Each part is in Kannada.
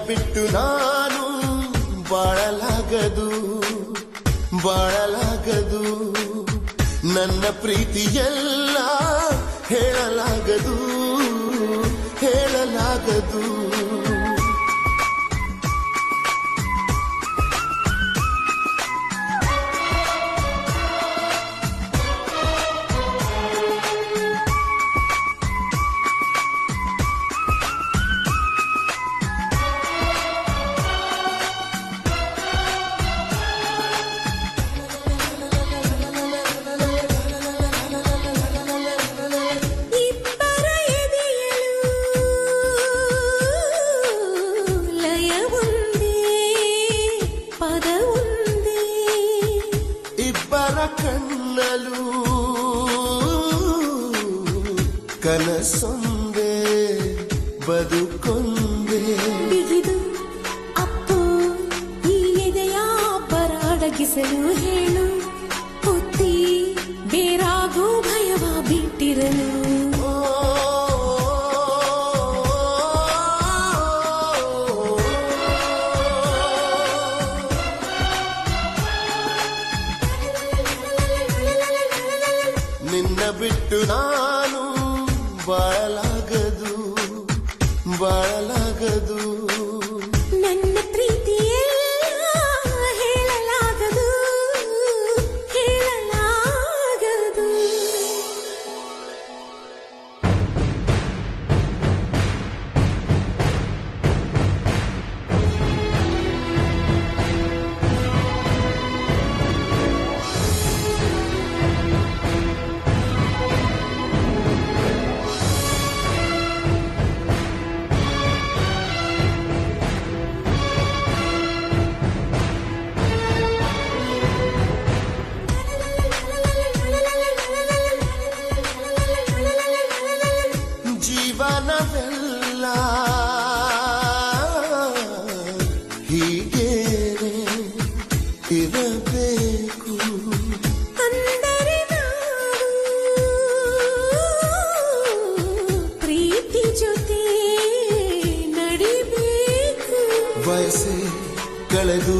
ಬಿಟ್ಟು ನಾನು ಬಾಳಲಾಗದು ಬಾಳಲಾಗದು ನನ್ನ ಪ್ರೀತಿಯೆಲ್ಲ ಹೇಳಲಾಗದು ಹೇಳಲಾಗದು ಕಣ್ಣಲು ಕನಸೊಂದೆ ಬದುಕೊಂದೆ ಬಿಗಿದು ಅಪ್ಪು ಈ ಎದೆಯ ಬರಾಡಗಿಸಲು ಹೇಳು ಹೊತ್ತಿ ಬೇರಾಗೋ ಭಯವ ಬಿಟ್ಟಿರಲು ನಿನ್ನ ಬಿಟ್ಟು ನಾನು ಬಾಳಲಾಗದು ಬಾಳಲಾಗದು ನನ್ನ ಪ್ರೀತಿಯೆಲ್ಲ ಹೇಳಲಾಗದು ಹೇಳಲಾಗದು ಜೀವನವೆಲ್ಲ ಹೀಗೇನೆ ಇರಬೇಕು ಅಂದರೆ ನಾವು ಪ್ರೀತಿ ಜೊತೆ ನಡಿಬೇಕು ವಯಸ್ಸೇ ಕಳೆದು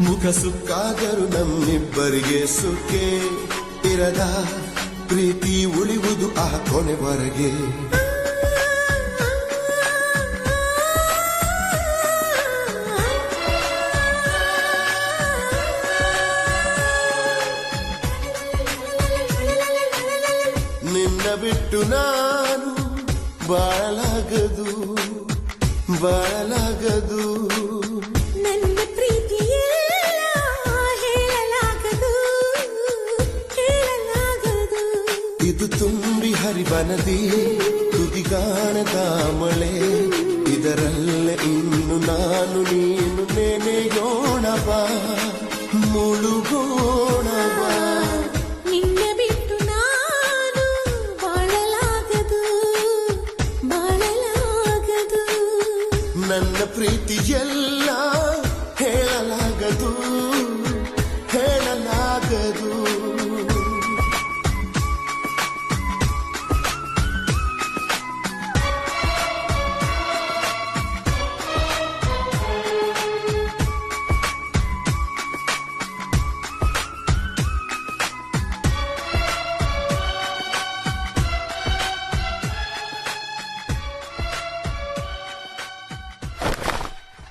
ಮುಖ ಸುಕ್ಕಾದರೂ ನಮ್ಮಿಬ್ಬರಿಗೆ ಸುಖೇ ಇರದ ಪ್ರೀತಿ ಉಳಿಯುವುದು ಆ ಕೊನೆವರೆಗೆ ನಿನ್ನ ಬಿಟ್ಟು ನಾನು ಬಾಳಲಾಗದು ಬಾಳಲಾಗದು ನನ್ನ ಪ್ರೀತಿಯೆಲ್ಲ ಹೇಳಲಾಗದು ಹೇಳಲಾಗದು ಇದು ತುಂಬಿ ಹರಿವ ನದಿ ತುದಿಗಾಣದ ಮಳೆ ಇದರಲ್ಲೇ ಇನ್ನು ನಾನು ನೀನು ನೆನೆಯೋಣ ಬಾ ಮುಳು